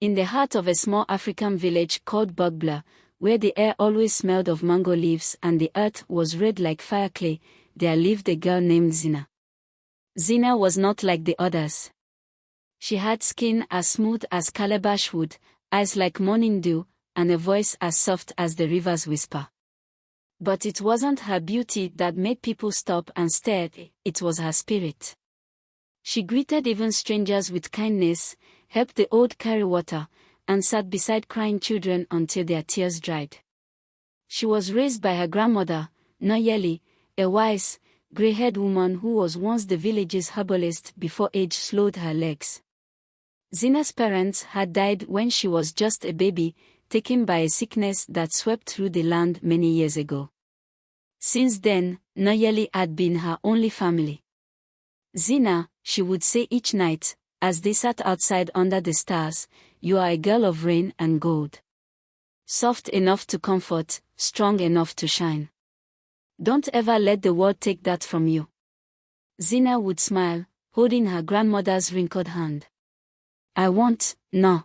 In the heart of a small African village called Bugbla, where the air always smelled of mango leaves and the earth was red like fire clay, there lived a girl named Zina. Zina was not like the others. She had skin as smooth as calabash wood, eyes like morning dew, and a voice as soft as the river's whisper. But it wasn't her beauty that made people stop and stare, it was her spirit. She greeted even strangers with kindness, helped the old carry water, and sat beside crying children until their tears dried. She was raised by her grandmother, Noyeli, a wise, grey-haired woman who was once the village's herbalist before age slowed her legs. Zina's parents had died when she was just a baby, taken by a sickness that swept through the land many years ago. Since then, Noyeli had been her only family. Zina, she would say each night, as they sat outside under the stars, you are a girl of rain and gold. Soft enough to comfort, strong enough to shine. Don't ever let the world take that from you. Zina would smile, holding her grandmother's wrinkled hand. I won't, no.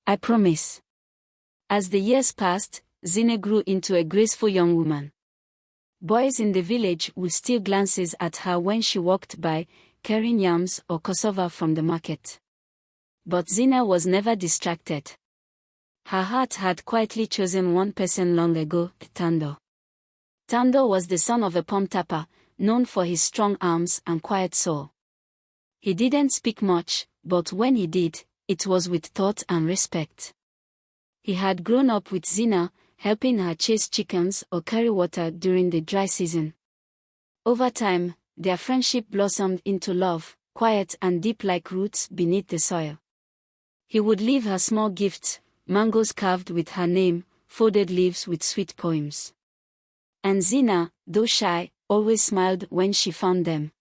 I promise. As the years passed, Zina grew into a graceful young woman. Boys in the village would steal glances at her when she walked by, carrying yams or cassava from the market. But Zina was never distracted. Her heart had quietly chosen one person long ago, Tando. Tando was the son of a palm tapper, known for his strong arms and quiet soul. He didn't speak much, but when he did, it was with thought and respect. He had grown up with Zina, helping her chase chickens or carry water during the dry season. Over time, their friendship blossomed into love, quiet and deep like roots beneath the soil. He would leave her small gifts, mangoes carved with her name, folded leaves with sweet poems. And Zina, though shy, always smiled when she found them.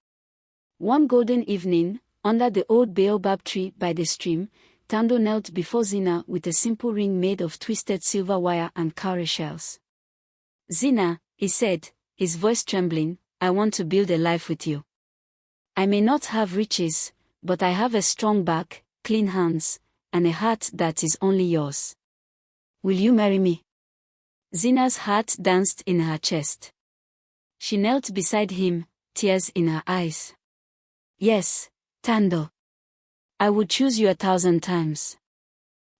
One golden evening, under the old baobab tree by the stream, Tando knelt before Zina with a simple ring made of twisted silver wire and cowrie shells. Zina, he said, his voice trembling, I want to build a life with you. I may not have riches, but I have a strong back, clean hands, and a heart that is only yours. Will you marry me? Zina's heart danced in her chest. She knelt beside him, tears in her eyes. Yes, Tando. I would choose you 1,000 times.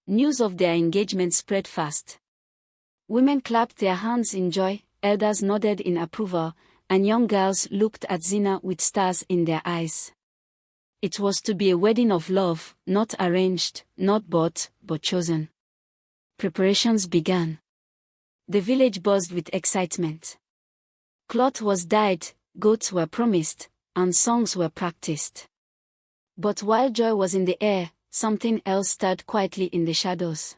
News of their engagement spread fast. Women clapped their hands in joy, elders nodded in approval, and young girls looked at Zina with stars in their eyes. It was to be a wedding of love, not arranged, not bought, but chosen. Preparations began. The village buzzed with excitement. Cloth was dyed, goats were promised, and songs were practiced. But while joy was in the air, something else stirred quietly in the shadows.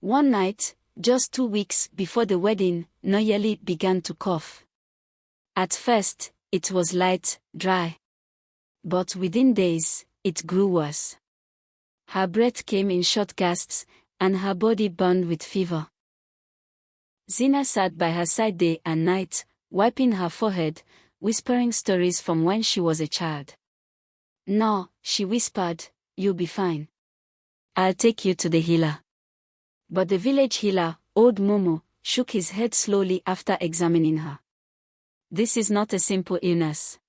One night, just 2 weeks before the wedding, Noyeli began to cough. At first, it was light, dry. But within days, it grew worse. Her breath came in short gasps, and her body burned with fever. Zina sat by her side day and night, wiping her forehead, whispering stories from when she was a child. No, she whispered, you'll be fine. I'll take you to the healer. But the village healer, old Momo, shook his head slowly after examining her. This is not a simple illness.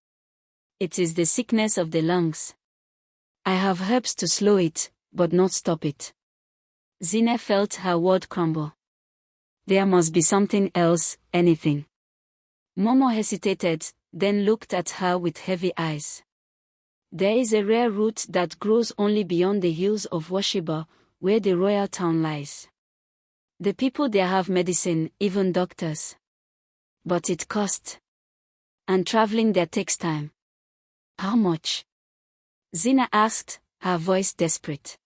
It is the sickness of the lungs. I have herbs to slow it, but not stop it. Zina felt her world crumble. There must be something else, anything. Momo hesitated, then looked at her with heavy eyes. There is a rare root that grows only beyond the hills of Washiba, where the royal town lies. The people there have medicine, even doctors. But it costs. And traveling there takes time. How much? Zina asked, her voice desperate.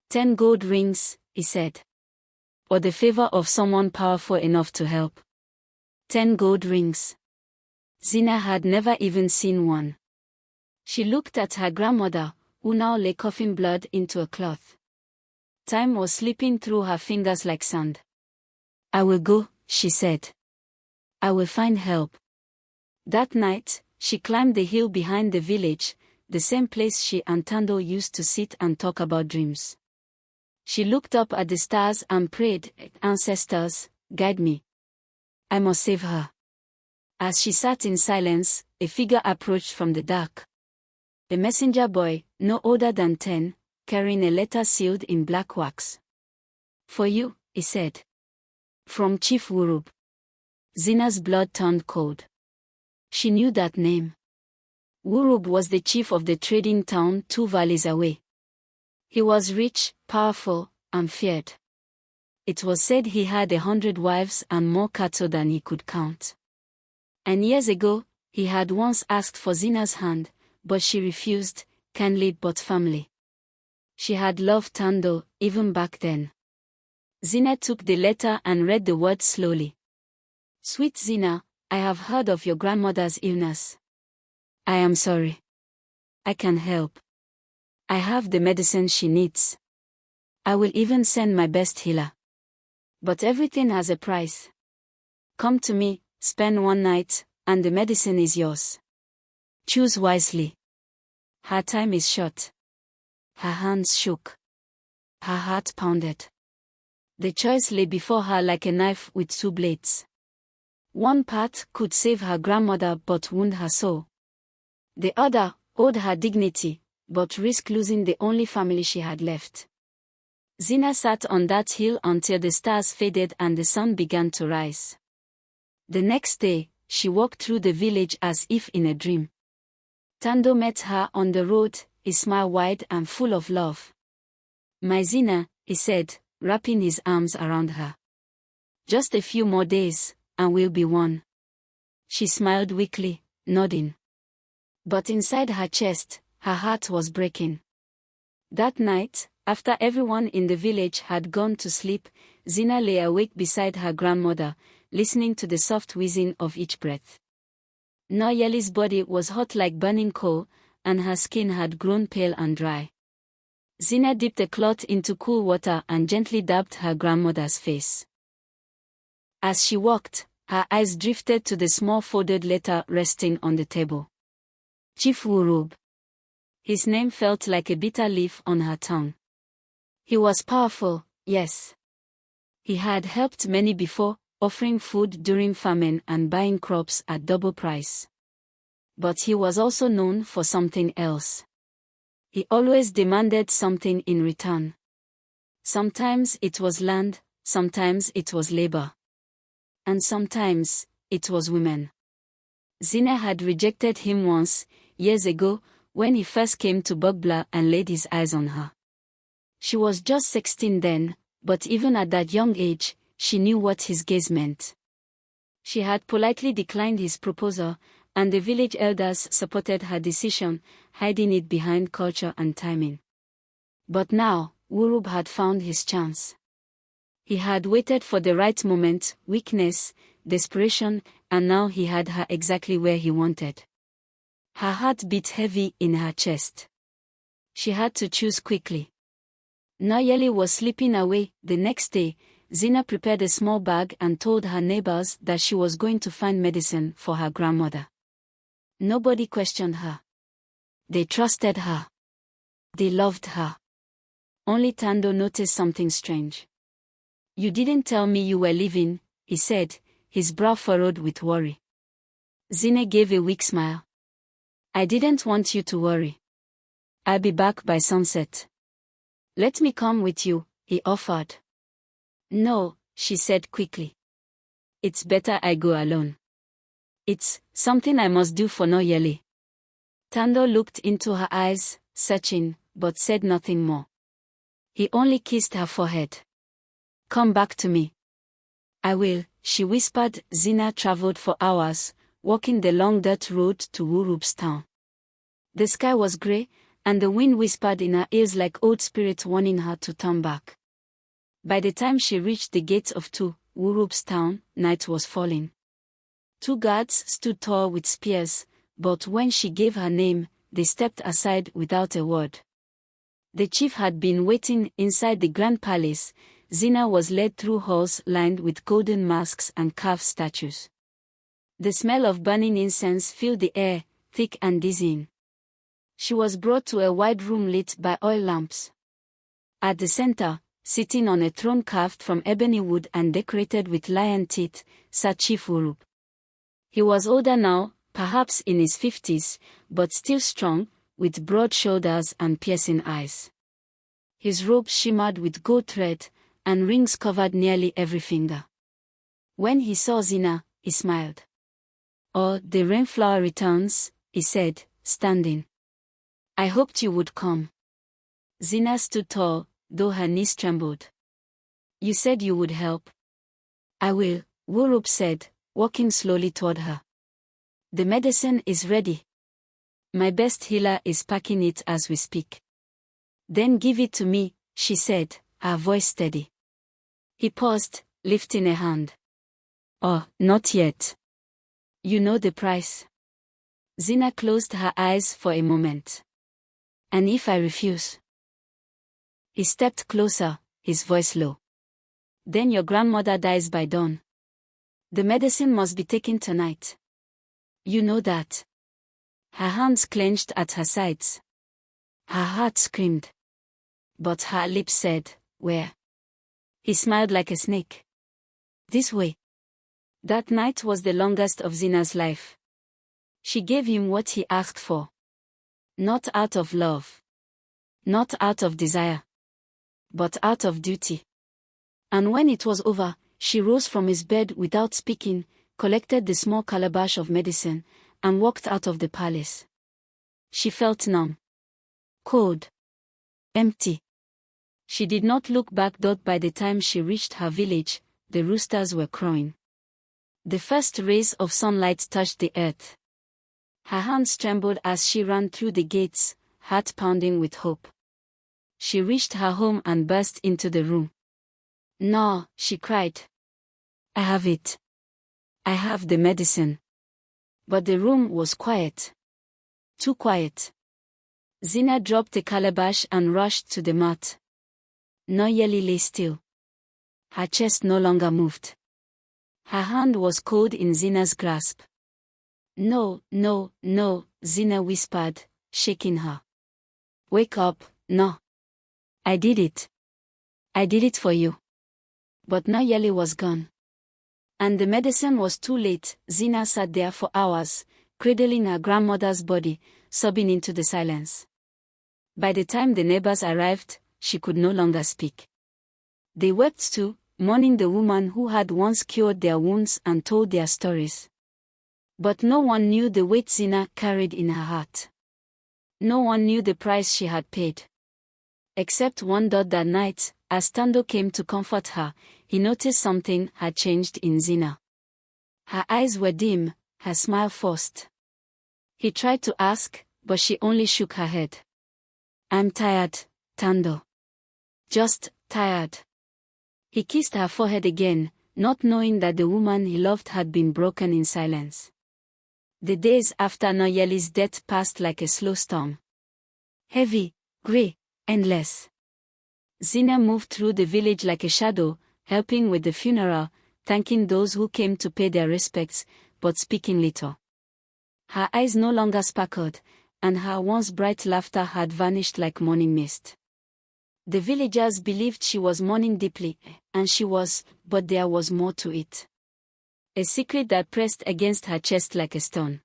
10 gold rings, he said. Or the favor of someone powerful enough to help. 10 gold rings. Zina had never even seen one. She looked at her grandmother, who now lay coughing blood into a cloth. Time was slipping through her fingers like sand. I will go, she said. I will find help. That night, she climbed the hill behind the village, the same place she and Tando used to sit and talk about dreams. She looked up at the stars and prayed, "Ancestors, guide me. I must save her." As she sat in silence, a figure approached from the dark. A messenger boy, no older than 10, carrying a letter sealed in black wax. "For you," he said. "From Chief Wurub." Zina's blood turned cold. She knew that name. Wurub was the chief of the trading town 2 valleys away. He was rich, powerful, and feared. It was said he had 100 wives and more cattle than he could count. And years ago, he had once asked for Zina's hand, but she refused, kindly but firmly. She had loved Tando, even back then. Zina took the letter and read the words slowly. "Sweet Zina, I have heard of your grandmother's illness. I am sorry. I can help. I have the medicine she needs. I will even send my best healer. But everything has a price. Come to me, spend one night, and the medicine is yours. Choose wisely." Her time is short. Her hands shook. Her heart pounded. The choice lay before her like a knife with 2 blades. One path could save her grandmother but wound her soul. The other owed her dignity, but risked losing the only family she had left. Zina sat on that hill until the stars faded and the sun began to rise. The next day, she walked through the village as if in a dream. Tando met her on the road, his smile wide and full of love. "My Zina," he said, wrapping his arms around her. "Just a few more days, and we'll be one." She smiled weakly, nodding. But inside her chest, her heart was breaking. That night, after everyone in the village had gone to sleep, Zina lay awake beside her grandmother, listening to the soft whizzing of each breath. Noyeli's body was hot like burning coal, and her skin had grown pale and dry. Zina dipped a cloth into cool water and gently dabbed her grandmother's face. As she walked, her eyes drifted to the small folded letter resting on the table. Chief Wurub. His name felt like a bitter leaf on her tongue. He was powerful, yes. He had helped many before, offering food during famine and buying crops at double price. But he was also known for something else. He always demanded something in return. Sometimes it was land, sometimes it was labor. And sometimes, it was women. Zina had rejected him once, years ago, when he first came to Bogbla and laid his eyes on her. She was just 16 then, but even at that young age, she knew what his gaze meant. She had politely declined his proposal, and the village elders supported her decision, hiding it behind culture and timing. But now, Wurub had found his chance. He had waited for the right moment, weakness, desperation, and now he had her exactly where he wanted. Her heart beat heavy in her chest. She had to choose quickly. Noyeli was slipping away. The next day, Zina prepared a small bag and told her neighbors that she was going to find medicine for her grandmother. Nobody questioned her. They trusted her. They loved her. Only Tando noticed something strange. "You didn't tell me you were leaving," he said, his brow furrowed with worry. Zina gave a weak smile. "I didn't want you to worry. I'll be back by sunset." "Let me come with you," he offered. "No," she said quickly. "It's better I go alone. It's something I must do for Noyeli." Tando looked into her eyes, searching, but said nothing more. He only kissed her forehead. "Come back to me." "I will," she whispered. Zina traveled for hours, walking the long dirt road to Wurub's town. The sky was grey, and the wind whispered in her ears like old spirits warning her to turn back. By the time she reached the gates of Wurub's town, night was falling. 2 guards stood tall with spears, but when she gave her name, they stepped aside without a word. The chief had been waiting inside the grand palace. Zina was led through halls lined with golden masks and carved statues. The smell of burning incense filled the air, thick and dizzying. She was brought to a wide room lit by oil lamps. At the center, sitting on a throne carved from ebony wood and decorated with lion teeth, sat Chief Wurup. He was older now, perhaps in his 50s, but still strong, with broad shoulders and piercing eyes. His robe shimmered with gold thread, and rings covered nearly every finger. When he saw Zina, he smiled. "Oh, the rainflower returns," he said, standing. "I hoped you would come." Zina stood tall, though her knees trembled. "You said you would help." "I will," Wurup said, walking slowly toward her. "The medicine is ready. My best healer is packing it as we speak." "Then give it to me," she said, her voice steady. He paused, lifting a hand. "Oh, not yet. You know the price." Zina closed her eyes for a moment. "And if I refuse?" He stepped closer, his voice low. "Then your grandmother dies by dawn. The medicine must be taken tonight. You know that." Her hands clenched at her sides. Her heart screamed. But her lips said, "Where?" He smiled like a snake. "This way." That night was the longest of Zina's life. She gave him what he asked for. Not out of love. Not out of desire. But out of duty. And when it was over, she rose from his bed without speaking, collected the small calabash of medicine, and walked out of the palace. She felt numb. Cold. Empty. She did not look back. By the time she reached her village, the roosters were crowing. The first rays of sunlight touched the earth. Her hands trembled as she ran through the gates, heart pounding with hope. She reached her home and burst into the room. "No," she cried. "I have it. I have the medicine." But the room was quiet. Too quiet. Zina dropped the calabash and rushed to the mat. Noyeli lay still. Her chest no longer moved. Her hand was cold in Zina's grasp. "No, no, no," Zina whispered, shaking her. "Wake up, no. I did it. I did it for you." But Noyeli was gone. And the medicine was too late. Zina sat there for hours, cradling her grandmother's body, sobbing into the silence. By the time the neighbors arrived, she could no longer speak. They wept too, mourning the woman who had once cured their wounds and told their stories. But no one knew the weight Zina carried in her heart. No one knew the price she had paid. Except one dot that night, as Tando came to comfort her, he noticed something had changed in Zina. Her eyes were dim, her smile forced. He tried to ask, but she only shook her head. "I'm tired, Tando. Just tired." He kissed her forehead again, not knowing that the woman he loved had been broken in silence. The days after Noyeli's death passed like a slow storm. Heavy, grey, endless. Zina moved through the village like a shadow, helping with the funeral, thanking those who came to pay their respects, but speaking little. Her eyes no longer sparkled, and her once bright laughter had vanished like morning mist. The villagers believed she was mourning deeply, and she was, but there was more to it. A secret that pressed against her chest like a stone.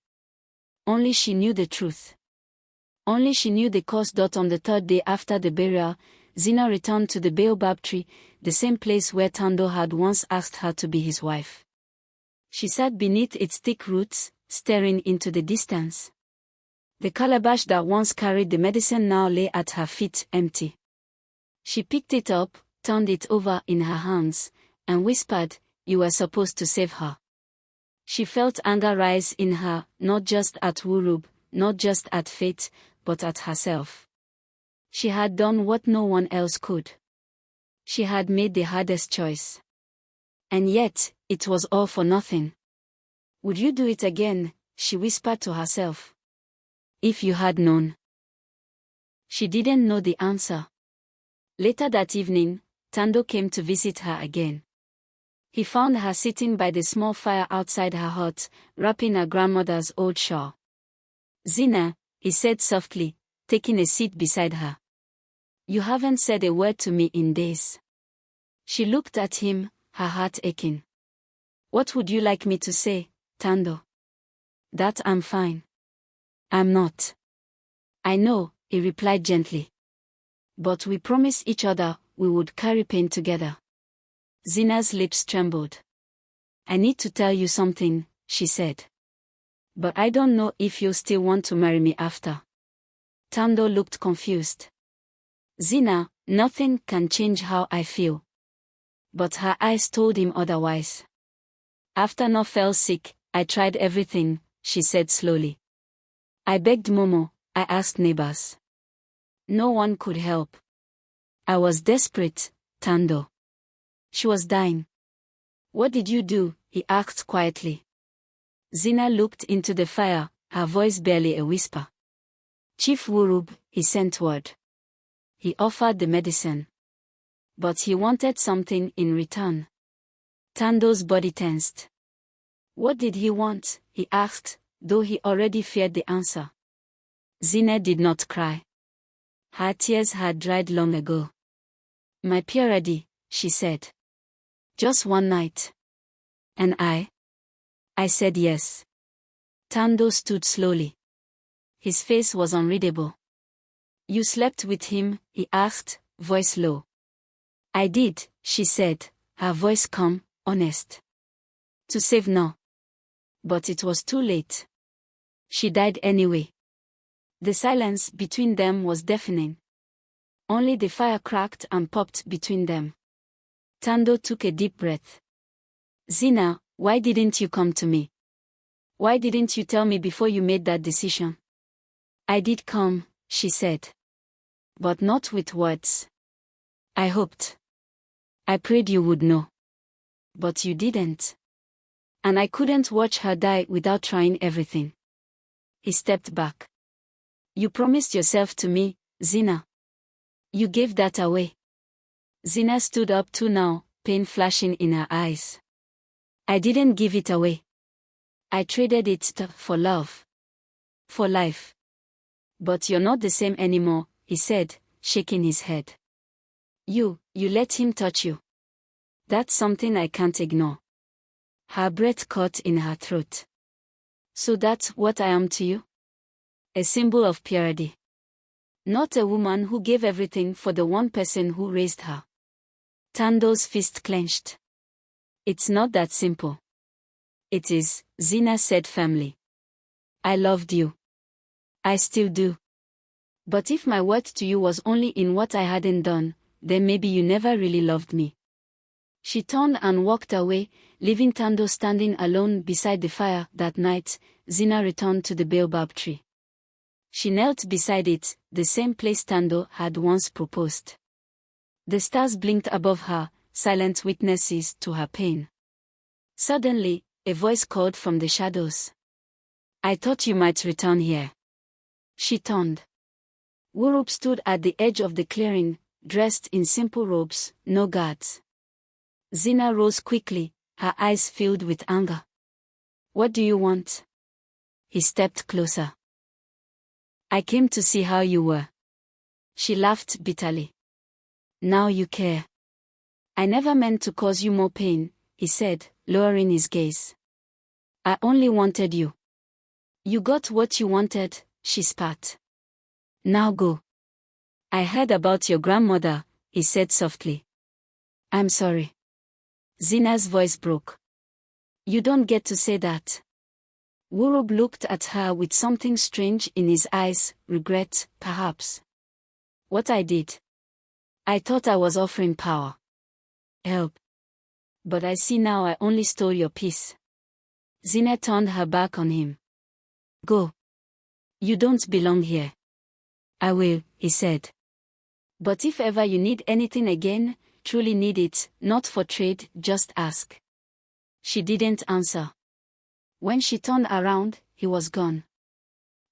Only she knew the truth. Only she knew the cause. On the third day after the burial, Zina returned to the baobab tree, the same place where Tando had once asked her to be his wife. She sat beneath its thick roots, staring into the distance. The calabash that once carried the medicine now lay at her feet, empty. She picked it up, turned it over in her hands, and whispered, "You were supposed to save her." She felt anger rise in her, not just at Wurup, not just at fate, but at herself. She had done what no one else could. She had made the hardest choice. And yet, it was all for nothing. "Would you do it again?" she whispered to herself. "If you had known." She didn't know the answer. Later that evening, Tando came to visit her again. He found her sitting by the small fire outside her hut, wrapping her grandmother's old shawl. "Zina," he said softly, taking a seat beside her. "You haven't said a word to me in days." She looked at him, her heart aching. What would you like me to say, Tando? That I'm fine. I'm not. I know, he replied gently. But we promised each other we would carry pain together. Zina's lips trembled. I need to tell you something, she said. But I don't know if you still want to marry me after. Tando looked confused. Zina, nothing can change how I feel. But her eyes told him otherwise. After No fell sick, I tried everything, she said slowly. I begged Momo, I asked neighbors. No one could help. I was desperate, Tando. She was dying. What did you do? He asked quietly. Zina looked into the fire, her voice barely a whisper. Chief Wurub, he sent word. He offered the medicine. But he wanted something in return. Tando's body tensed. What did he want? He asked, though he already feared the answer. Zina did not cry. Her tears had dried long ago. My purity, she said. Just one night. And I said yes. Tando stood slowly. His face was unreadable. You slept with him? He asked, voice low. I did, she said, her voice calm, honest. To save No. But it was too late. She died anyway. The silence between them was deafening. Only the fire cracked and popped between them. Tando took a deep breath. Zina, why didn't you come to me? Why didn't you tell me before you made that decision? I did come, she said. But not with words. I hoped. I prayed you would know. But you didn't. And I couldn't watch her die without trying everything. He stepped back. You promised yourself to me, Zina. You gave that away. Zina stood up too now, pain flashing in her eyes. I didn't give it away. I traded it for love. For life. But you're not the same anymore, he said, shaking his head. You let him touch you. That's something I can't ignore. Her breath caught in her throat. So that's what I am to you? A symbol of purity. Not a woman who gave everything for the one person who raised her. Tando's fist clenched. It's not that simple. It is, Zina said firmly. I loved you. I still do. But if my worth to you was only in what I hadn't done, then maybe you never really loved me. She turned and walked away, leaving Tando standing alone beside the fire. That night, Zina returned to the baobab tree. She knelt beside it, the same place Tando had once proposed. The stars blinked above her, silent witnesses to her pain. Suddenly, a voice called from the shadows. I thought you might return here. She turned. Wurub stood at the edge of the clearing, dressed in simple robes, no guards. Zina rose quickly, her eyes filled with anger. What do you want? He stepped closer. I came to see how you were. She laughed bitterly. Now you care. I never meant to cause you more pain, he said, lowering his gaze. I only wanted you. You got what you wanted, she spat. Now go. I heard about your grandmother, he said softly. I'm sorry. Zina's voice broke. You don't get to say that. Wurub looked at her with something strange in his eyes, regret, perhaps. What I did. I thought I was offering power. Help. But I see now I only stole your peace. Zina turned her back on him. Go. You don't belong here. I will, he said. But if ever you need anything again, truly need it, not for trade, just ask. She didn't answer. When she turned around, he was gone.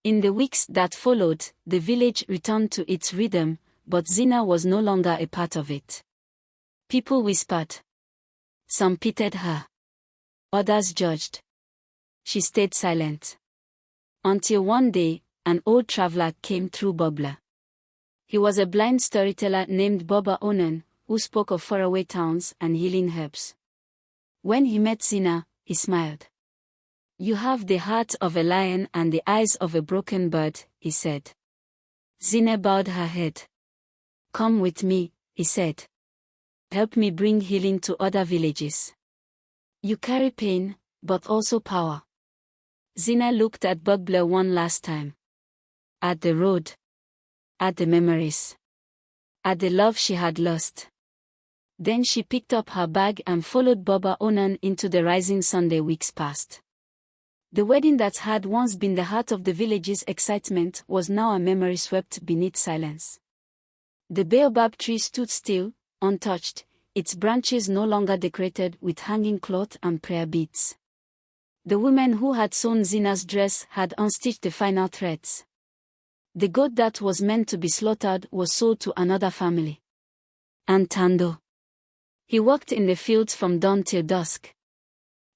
In the weeks that followed, the village returned to its rhythm, but Zina was no longer a part of it. People whispered. Some pitied her. Others judged. She stayed silent. Until one day, an old traveler came through Bobla. He was a blind storyteller named Boba Onan, who spoke of faraway towns and healing herbs. When he met Zina, he smiled. "You have the heart of a lion and the eyes of a broken bird," he said. Zina bowed her head. "Come with me," he said. "Help me bring healing to other villages. You carry pain, but also power." Zina looked at Bugbler one last time. At the road. At the memories. At the love she had lost. Then she picked up her bag and followed Baba Onan into the rising sun. The weeks passed. The wedding that had once been the heart of the village's excitement was now a memory swept beneath silence. The baobab tree stood still, untouched, its branches no longer decorated with hanging cloth and prayer beads. The women who had sewn Zina's dress had unstitched the final threads. The goat that was meant to be slaughtered was sold to another family. And Tando. He worked in the fields from dawn till dusk.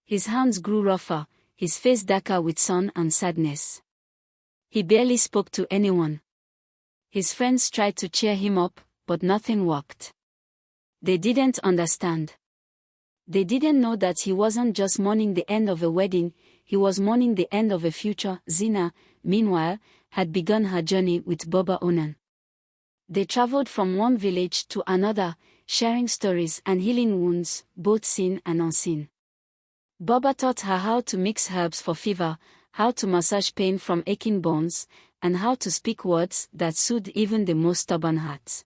His hands grew rougher, his face darker with sun and sadness. He barely spoke to anyone. His friends tried to cheer him up, but nothing worked. They didn't understand. They didn't know that he wasn't just mourning the end of a wedding, he was mourning the end of a future. Zina, meanwhile, had begun her journey with Baba Onan. They traveled from one village to another, sharing stories and healing wounds, both seen and unseen. Baba taught her how to mix herbs for fever, how to massage pain from aching bones, and how to speak words that soothed even the most stubborn hearts.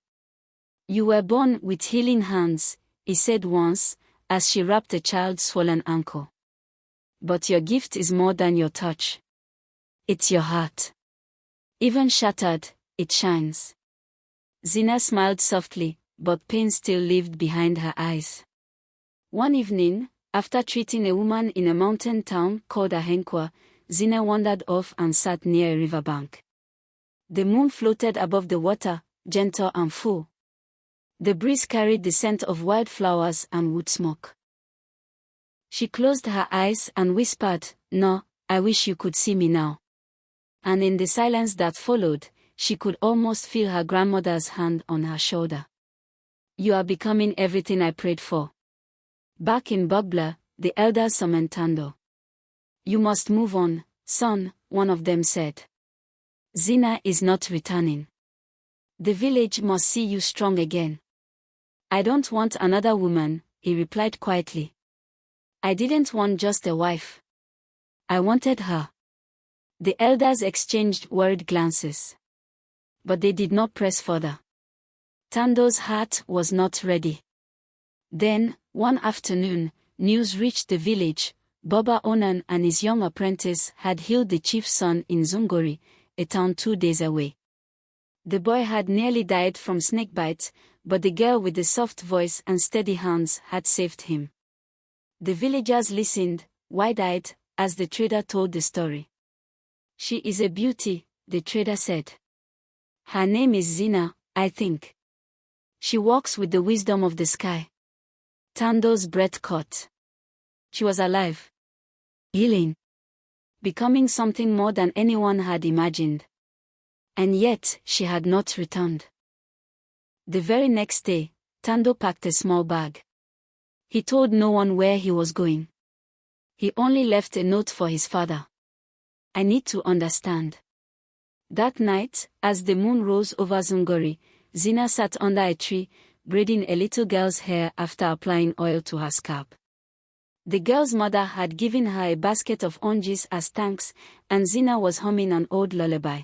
"You were born with healing hands," he said once, as she wrapped a child's swollen ankle. "But your gift is more than your touch. It's your heart. Even shattered, it shines." Zina smiled softly, but pain still lived behind her eyes. One evening, after treating a woman in a mountain town called Ahenkwa, Zina wandered off and sat near a riverbank. The moon floated above the water, gentle and full. The breeze carried the scent of wildflowers and wood smoke. She closed her eyes and whispered, "No, I wish you could see me now." And in the silence that followed, she could almost feel her grandmother's hand on her shoulder. "You are becoming everything I prayed for." Back in Bugbler, the elders summoned Tando. "You must move on, son," one of them said. "Zina is not returning. The village must see you strong again." "I don't want another woman," he replied quietly. "I didn't want just a wife. I wanted her." The elders exchanged worried glances. But they did not press further. Tando's heart was not ready. Then, one afternoon, news reached the village. Baba Onan and his young apprentice had healed the chief's son in Zungori, a town 2 days away. The boy had nearly died from snake bites, but the girl with the soft voice and steady hands had saved him. The villagers listened, wide-eyed, as the trader told the story. "She is a beauty," the trader said. "Her name is Zina, I think. She walks with the wisdom of the sky." Tando's breath caught. She was alive. Healing. Becoming something more than anyone had imagined. And yet, she had not returned. The very next day, Tando packed a small bag. He told no one where he was going. He only left a note for his father. "I need to understand." That night, as the moon rose over Zungori, Zina sat under a tree, braiding a little girl's hair after applying oil to her scalp. The girl's mother had given her a basket of oranges as thanks, and Zina was humming an old lullaby.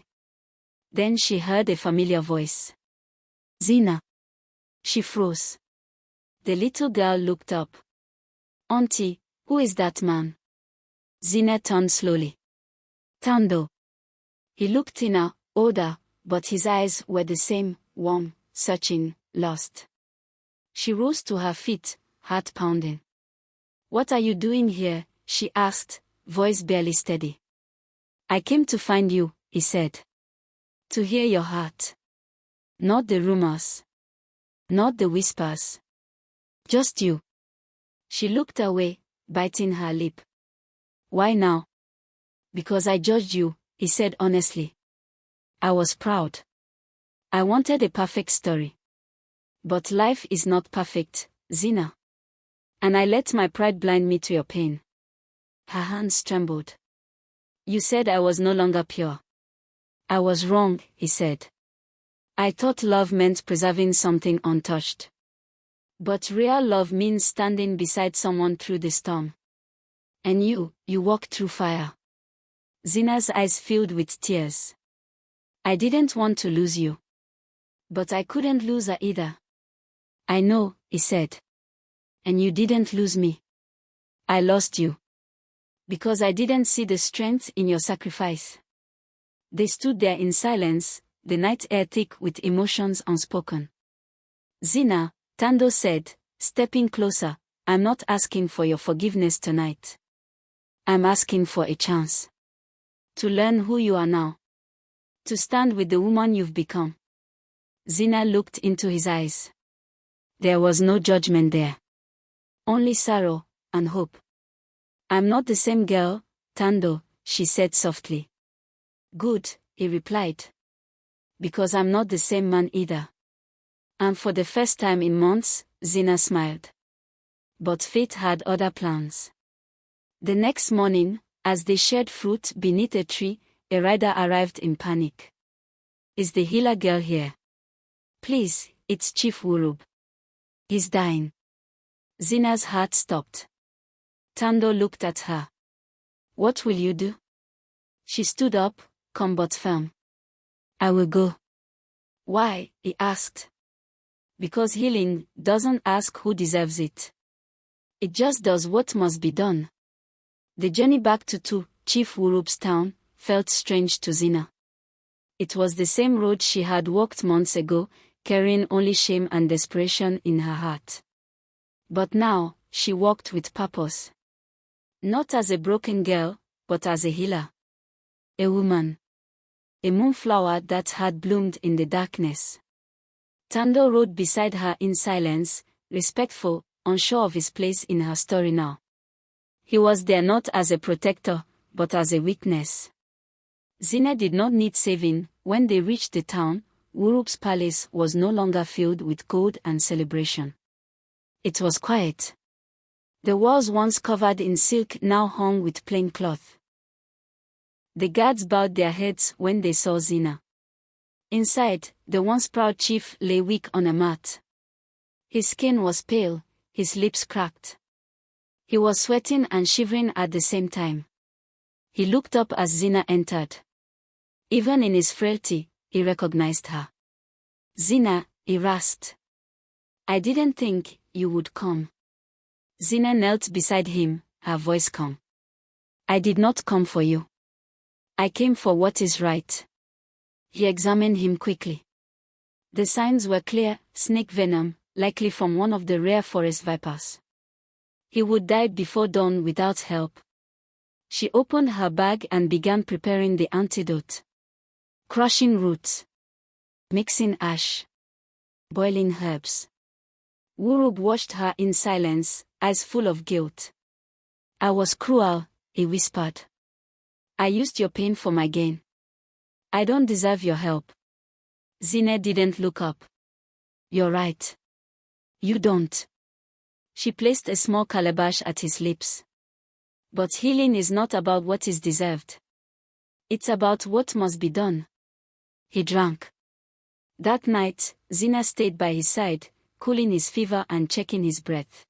Then she heard a familiar voice. "Zina." She froze. The little girl looked up. "Auntie, who is that man?" Zina turned slowly. "Tando." He looked thinner, older, but his eyes were the same, warm, searching, lost. She rose to her feet, heart pounding. "What are you doing here?" she asked, voice barely steady. "I came to find you," he said. "To hear your heart. Not the rumors. Not the whispers. Just you." She looked away, biting her lip. "Why now?" "Because I judged you," he said honestly. "I was proud. I wanted a perfect story. But life is not perfect, Zina. And I let my pride blind me to your pain. Her hands trembled. You said I was no longer pure. I was wrong, he said. I thought love meant preserving something untouched. But real love means standing beside someone through the storm. And you walked through fire. Zina's eyes filled with tears. I didn't want to lose you. But I couldn't lose her either. I know, he said. And you didn't lose me. I lost you. Because I didn't see the strength in your sacrifice. They stood there in silence, the night air thick with emotions unspoken. Zina, Tando said, stepping closer, I'm not asking for your forgiveness tonight. I'm asking for a chance. To learn who you are now. To stand with the woman you've become. Zina looked into his eyes. There was no judgment there. Only sorrow and hope. I'm not the same girl, Tando, she said softly. Good, he replied. Because I'm not the same man either. And for the first time in months, Zina smiled. But fate had other plans. The next morning, as they shared fruit beneath a tree, a rider arrived in panic. Is the healer girl here? Please, it's Chief Wurub. He's dying. Zina's heart stopped. Tando looked at her. What will you do? She stood up, calm but firm. I will go. Why? He asked. Because healing doesn't ask who deserves it. It just does what must be done. The journey back to Chief Wurub's town felt strange to Zina. It was the same road she had walked months ago, carrying only shame and desperation in her heart. But now, she walked with purpose. Not as a broken girl, but as a healer. A woman. A moonflower that had bloomed in the darkness. Tando rode beside her in silence, respectful, unsure of his place in her story now. He was there not as a protector, but as a witness. Zina did not need saving. When they reached the town, Wurub's palace was no longer filled with gold and celebration. It was quiet. The walls once covered in silk now hung with plain cloth. The guards bowed their heads when they saw Zina. Inside, the once proud chief lay weak on a mat. His skin was pale, his lips cracked. He was sweating and shivering at the same time. He looked up as Zina entered. Even in his frailty, he recognized her. Zina, he rasped. I didn't think you would come. Zina knelt beside him, her voice calm. I did not come for you. I came for what is right. He examined him quickly. The signs were clear, snake venom, likely from one of the rare forest vipers. He would die before dawn without help. She opened her bag and began preparing the antidote. Crushing roots. Mixing ash. Boiling herbs. Wurub watched her in silence, eyes full of guilt. I was cruel, he whispered. I used your pain for my gain. I don't deserve your help. Zina didn't look up. You're right. You don't. She placed a small calabash at his lips. But healing is not about what is deserved. It's about what must be done. He drank. That night, Zina stayed by his side, cooling his fever and checking his breath.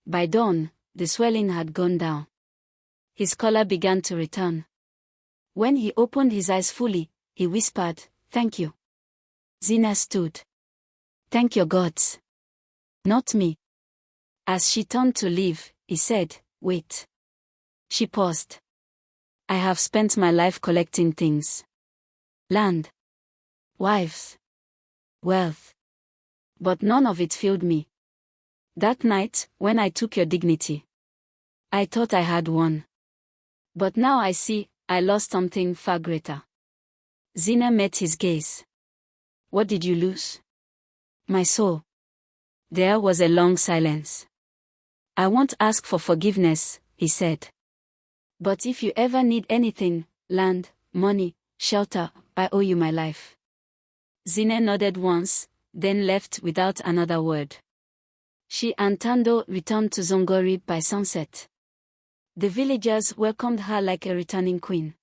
By dawn, the swelling had gone down. His color began to return. When he opened his eyes fully, he whispered, Thank you. Zina stood. Thank your gods. Not me. As she turned to leave, he said, Wait. She paused. I have spent my life collecting things. Land. Wives. Wealth. But none of it filled me. That night, when I took your dignity, I thought I had won. But now I see, I lost something far greater. Zina met his gaze. What did you lose? My soul. There was a long silence. I won't ask for forgiveness, he said. But if you ever need anything, land, money, shelter, I owe you my life. Zina nodded once, then left without another word. She and Tando returned to Zongori by sunset. The villagers welcomed her like a returning queen.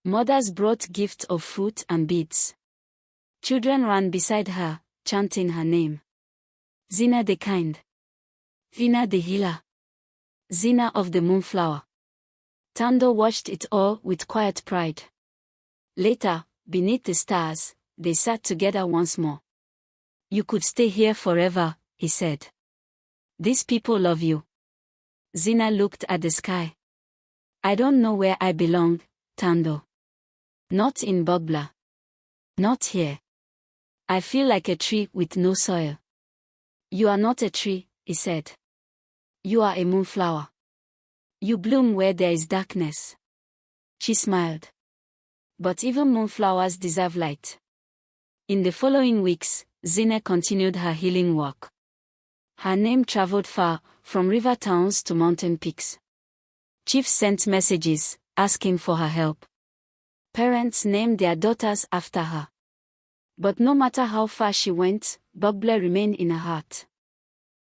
Mothers brought gifts of fruit and beads. Children ran beside her, chanting her name. Zina the kind. Vina the healer. Zina of the moonflower. Tando watched it all with quiet pride. Later, beneath the stars, they sat together once more. You could stay here forever, he said. These people love you. Zina looked at the sky. I don't know where I belong, Tando. Not in Bogbla. Not here. I feel like a tree with no soil. You are not a tree, he said. You are a moonflower. You bloom where there is darkness. She smiled. But even moonflowers deserve light. In the following weeks, Zina continued her healing work. Her name traveled far, from river towns to mountain peaks. Chiefs sent messages, asking for her help. Parents named their daughters after her. But no matter how far she went, Bogbla remained in her heart.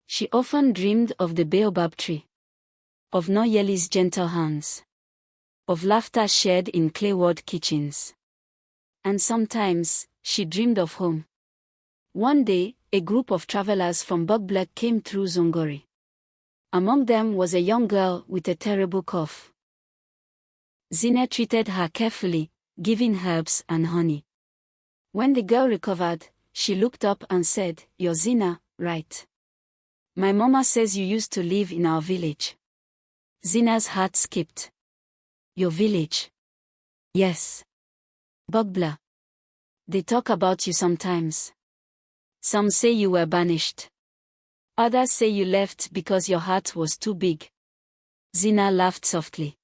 She often dreamed of the baobab tree. Of Noyeli's gentle hands. Of laughter shared in clay-walled kitchens. And sometimes, she dreamed of home. One day, a group of travelers from Bogbla came through Zongori. Among them was a young girl with a terrible cough. Zina treated her carefully, giving herbs and honey. When the girl recovered, she looked up and said, "You're Zina, right? My mama says you used to live in our village." Zina's heart skipped. Your village? Yes. Bogbla. They talk about you sometimes. Some say you were banished. Others say you left because your heart was too big. Zina laughed softly.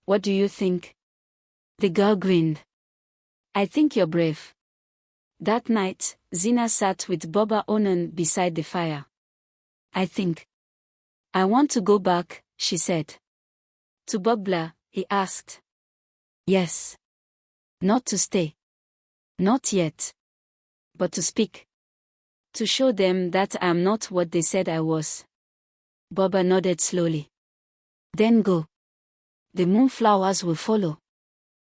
What do you think? The girl grinned. I think you're brave. That night, Zina sat with Boba Onan beside the fire. I think. I want to go back, she said. To Bogbla, he asked. Yes. Not to stay. Not yet. But to speak. To show them that I am not what they said I was. Boba nodded slowly. Then go. The moonflowers will follow.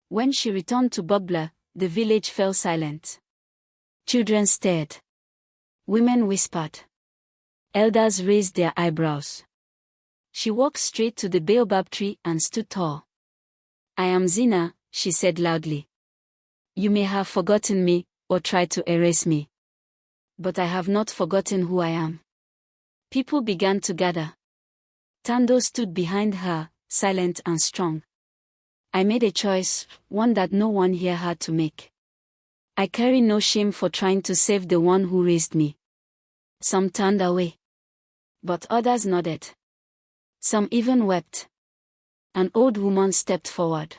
When she returned to Bogbla, the village fell silent. Children stared. Women whispered. Elders raised their eyebrows. She walked straight to the baobab tree and stood tall. I am Zina, she said loudly. You may have forgotten me, or tried to erase me. But I have not forgotten who I am. People began to gather. Tando stood behind her, silent and strong. I made a choice, one that no one here had to make. I carry no shame for trying to save the one who raised me. Some turned away. But others nodded. Some even wept. An old woman stepped forward.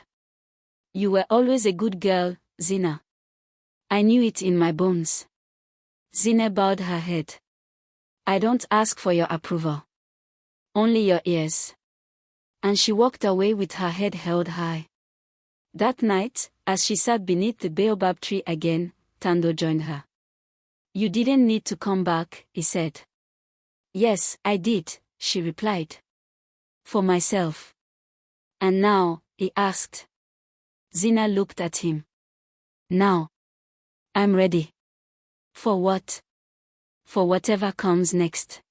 You were always a good girl, Zina. I knew it in my bones. Zina bowed her head. I don't ask for your approval. Only your ears. And she walked away with her head held high. That night, as she sat beneath the baobab tree again, Tando joined her. You didn't need to come back, he said. Yes, I did, she replied. For myself. And now, he asked. Zina looked at him. Now. I'm ready. For what? For whatever comes next.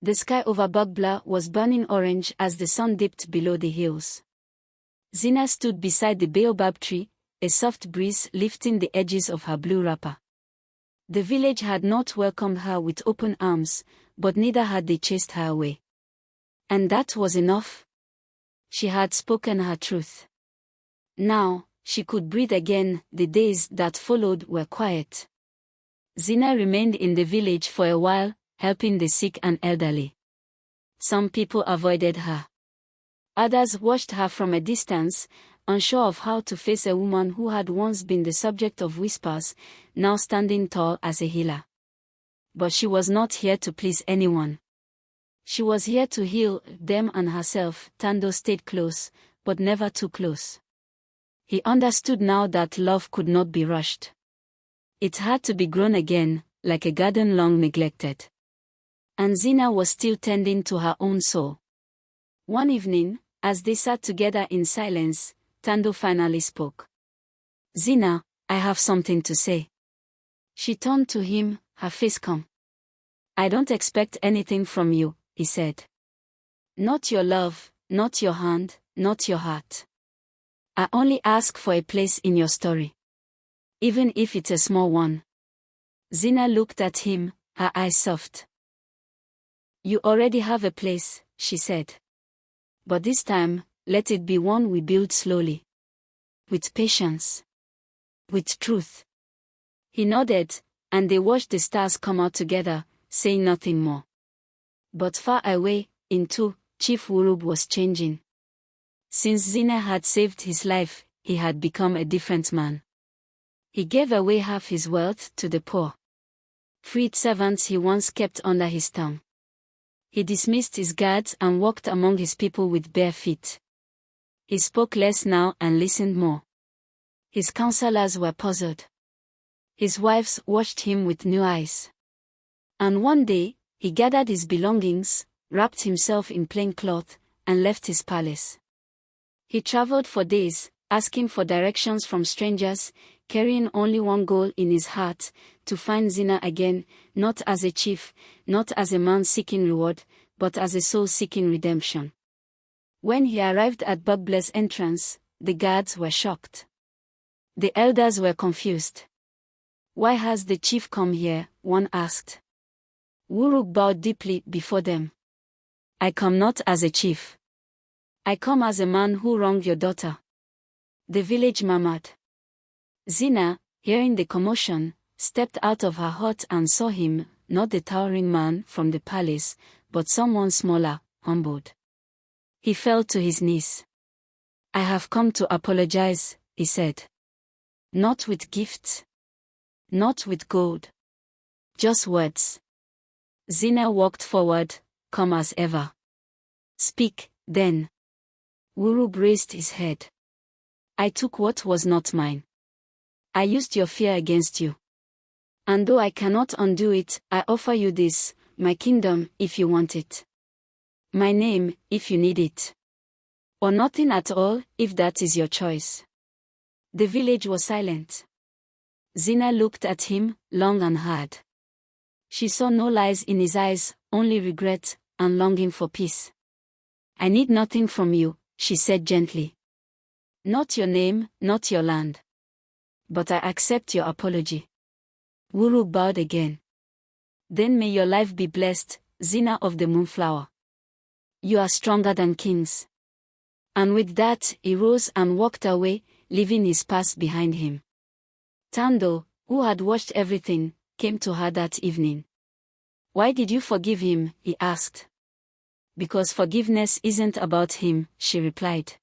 The sky over Bogbla was burning orange as the sun dipped below the hills. Zina stood beside the baobab tree, a soft breeze lifting the edges of her blue wrapper. The village had not welcomed her with open arms, but neither had they chased her away. And that was enough. She had spoken her truth. Now, she could breathe again. The days that followed were quiet. Zina remained in the village for a while, helping the sick and elderly. Some people avoided her. Others watched her from a distance, unsure of how to face a woman who had once been the subject of whispers, now standing tall as a healer. But she was not here to please anyone. She was here to heal them and herself. Tando stayed close, but never too close. He understood now that love could not be rushed. It had to be grown again, like a garden long neglected. And Zina was still tending to her own soul. One evening, as they sat together in silence, Tando finally spoke. "Zina, I have something to say." She turned to him, her face calm. "I don't expect anything from you," he said. "Not your love, not your hand, not your heart. I only ask for a place in your story. Even if it's a small one." Zina looked at him, her eyes soft. "You already have a place," she said. "But this time, let it be one we build slowly. With patience. With truth." He nodded, and they watched the stars come out together, saying nothing more. But far away, Chief Wurub was changing. Since Zina had saved his life, he had become a different man. He gave away half his wealth to the poor. Freed servants he once kept under his thumb. He dismissed his guards and walked among his people with bare feet. He spoke less now and listened more. His counselors were puzzled. His wives watched him with new eyes. And one day, he gathered his belongings, wrapped himself in plain cloth, and left his palace. He traveled for days, asking for directions from strangers, carrying only one goal in his heart, to find Zina again, not as a chief, not as a man seeking reward, but as a soul seeking redemption. When he arrived at Bugbla's entrance, the guards were shocked. The elders were confused. "Why has the chief come here?" one asked. Wuruk bowed deeply before them. "I come not as a chief. I come as a man who wronged your daughter." The village murmured. Zina, hearing the commotion, stepped out of her hut and saw him, not the towering man from the palace, but someone smaller, humbled. He fell to his knees. "I have come to apologize," he said. "Not with gifts. Not with gold. Just words." Zina walked forward, calm as ever. "Speak, then." Wurub raised his head. "I took what was not mine. I used your fear against you. And though I cannot undo it, I offer you this, my kingdom, if you want it. My name, if you need it. Or nothing at all, if that is your choice." The village was silent. Zina looked at him, long and hard. She saw no lies in his eyes, only regret, and longing for peace. "I need nothing from you," she said gently. "Not your name, not your land. But I accept your apology." Wuruk bowed again. "Then may your life be blessed, Zina of the Moonflower. You are stronger than kings." And with that, he rose and walked away, leaving his past behind him. Tando, who had watched everything, came to her that evening. "Why did you forgive him?" he asked. "Because forgiveness isn't about him," she replied.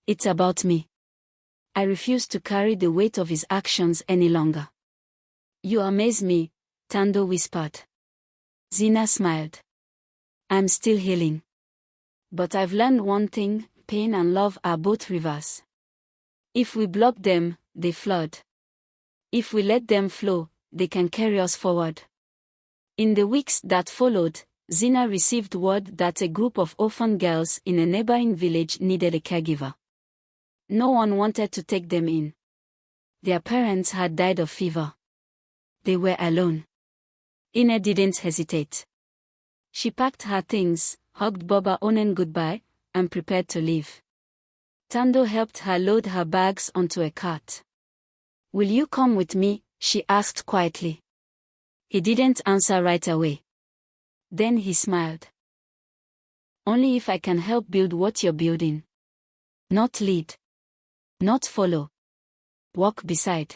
"It's about me. I refuse to carry the weight of his actions any longer." "You amaze me," Tando whispered. Zina smiled. "I'm still healing. But I've learned one thing: pain and love are both rivers. If we block them, they flood. If we let them flow, they can carry us forward." In the weeks that followed, Zina received word that a group of orphan girls in a neighboring village needed a caregiver. No one wanted to take them in. Their parents had died of fever. They were alone. Ine didn't hesitate. She packed her things, hugged Boba Onen goodbye, and prepared to leave. Tando helped her load her bags onto a cart. "Will you come with me?" she asked quietly. He didn't answer right away. Then he smiled. "Only if I can help build what you're building. Not lead. Not follow. Walk beside."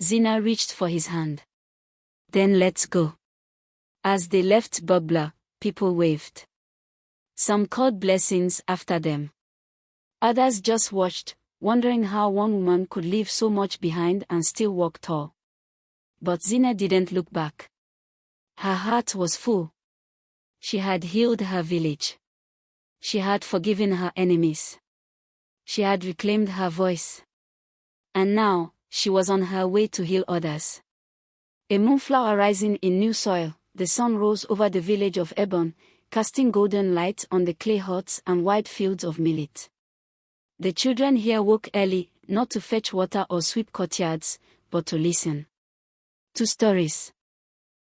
Zina reached for his hand. "Then let's go." As they left Bubla, people waved. Some called blessings after them. Others just watched, wondering how one woman could leave so much behind and still walk tall. But Zina didn't look back. Her heart was full. She had healed her village. She had forgiven her enemies. She had reclaimed her voice. And now, she was on her way to heal others. A moonflower rising in new soil, the sun rose over the village of Ebon, casting golden light on the clay huts and wide fields of millet. The children here woke early, not to fetch water or sweep courtyards, but to listen to stories.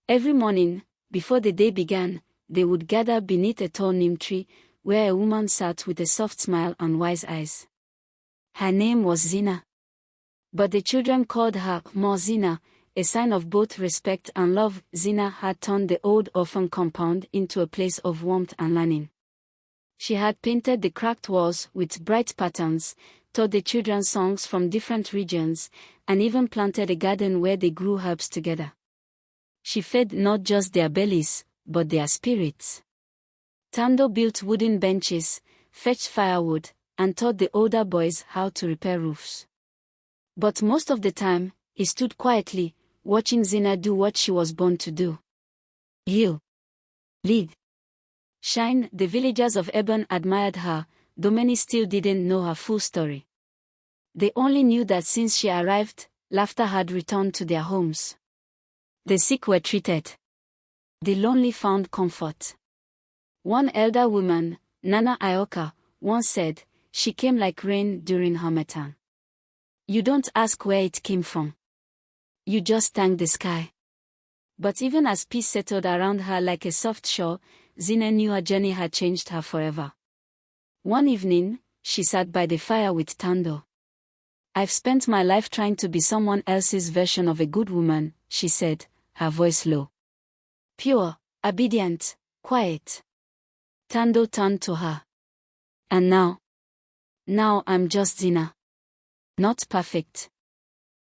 Every morning, before the day began, they would gather beneath a tall neem tree, where a woman sat with a soft smile and wise eyes. Her name was Zina. But the children called her more Zina, a sign of both respect and love. Zina had turned the old orphan compound into a place of warmth and learning. She had painted the cracked walls with bright patterns, taught the children songs from different regions, and even planted a garden where they grew herbs together. She fed not just their bellies, but their spirits. Tando built wooden benches, fetched firewood, and taught the older boys how to repair roofs. But most of the time, he stood quietly, watching Zina do what she was born to do. Heal. Lead. Shine. The villagers of Ebon admired her, though many still didn't know her full story. They only knew that since she arrived, laughter had returned to their homes. The sick were treated. The lonely found comfort. One elder woman, Nana Ioka, once said, she came like rain during Harmattan. You don't ask where it came from. You just thank the sky. But even as peace settled around her like a soft shore, Zina knew her journey had changed her forever. One evening, she sat by the fire with Tando. I've spent my life trying to be someone else's version of a good woman, she said, her voice low. Pure, obedient, quiet. Tando turned to her. And now? Now I'm just Zina. Not perfect.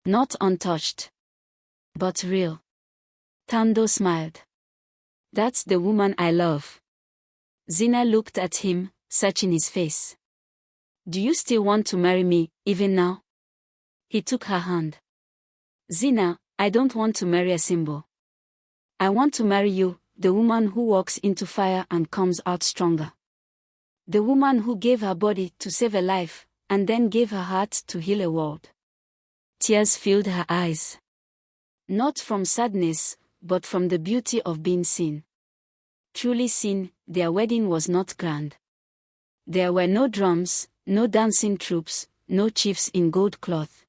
Not untouched. But real. Tando smiled. That's the woman I love. Zina looked at him, searching his face. Do you still want to marry me, even now? He took her hand. Zina, I don't want to marry a symbol. I want to marry you, the woman who walks into fire and comes out stronger. The woman who gave her body to save a life, and then gave her heart to heal a world. Tears filled her eyes. Not from sadness, but from the beauty of being seen. Truly seen, their wedding was not grand. There were no drums, no dancing troops, no chiefs in gold cloth.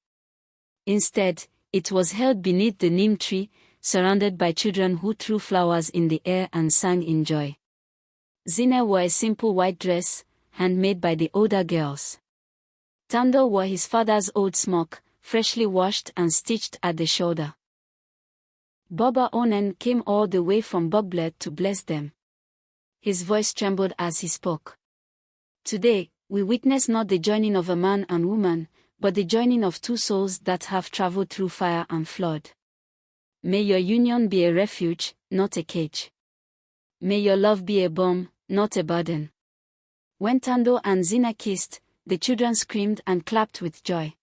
Instead, it was held beneath the neem tree, surrounded by children who threw flowers in the air and sang in joy. Zina wore a simple white dress, handmade by the older girls. Tando wore his father's old smock, freshly washed and stitched at the shoulder. Baba Onen came all the way from Bugblet to bless them. His voice trembled as he spoke. Today, we witness not the joining of a man and woman, but the joining of two souls that have traveled through fire and flood. May your union be a refuge, not a cage. May your love be a balm, not a burden. When Tando and Zina kissed, the children screamed and clapped with joy.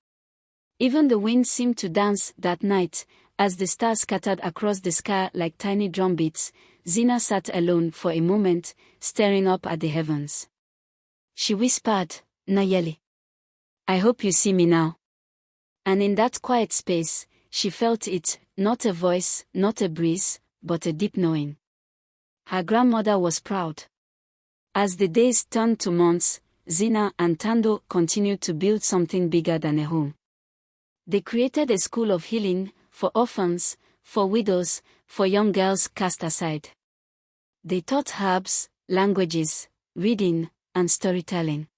Even the wind seemed to dance that night, as the stars scattered across the sky like tiny drumbeats. Zina sat alone for a moment, staring up at the heavens. She whispered, Nayeli. I hope you see me now. And in that quiet space, she felt it, not a voice, not a breeze, but a deep knowing. Her grandmother was proud. As the days turned to months, Zina and Tando continued to build something bigger than a home. They created a school of healing, for orphans, for widows, for young girls cast aside. They taught herbs, languages, reading, and storytelling.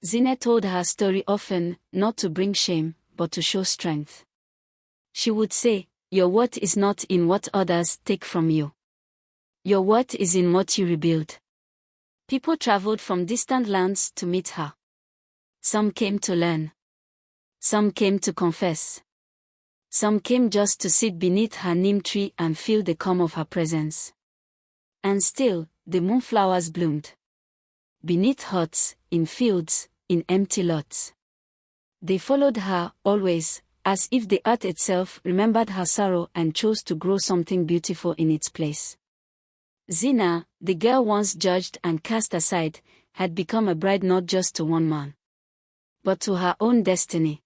Zina told her story often, not to bring shame, but to show strength. She would say, your worth is not in what others take from you. Your worth is in what you rebuild. People traveled from distant lands to meet her. Some came to learn. Some came to confess. Some came just to sit beneath her neem tree and feel the calm of her presence. And still, the moonflowers bloomed. Beneath huts, in fields, in empty lots. They followed her, always, as if the earth itself remembered her sorrow and chose to grow something beautiful in its place. Zina, the girl once judged and cast aside, had become a bride not just to one man, but to her own destiny.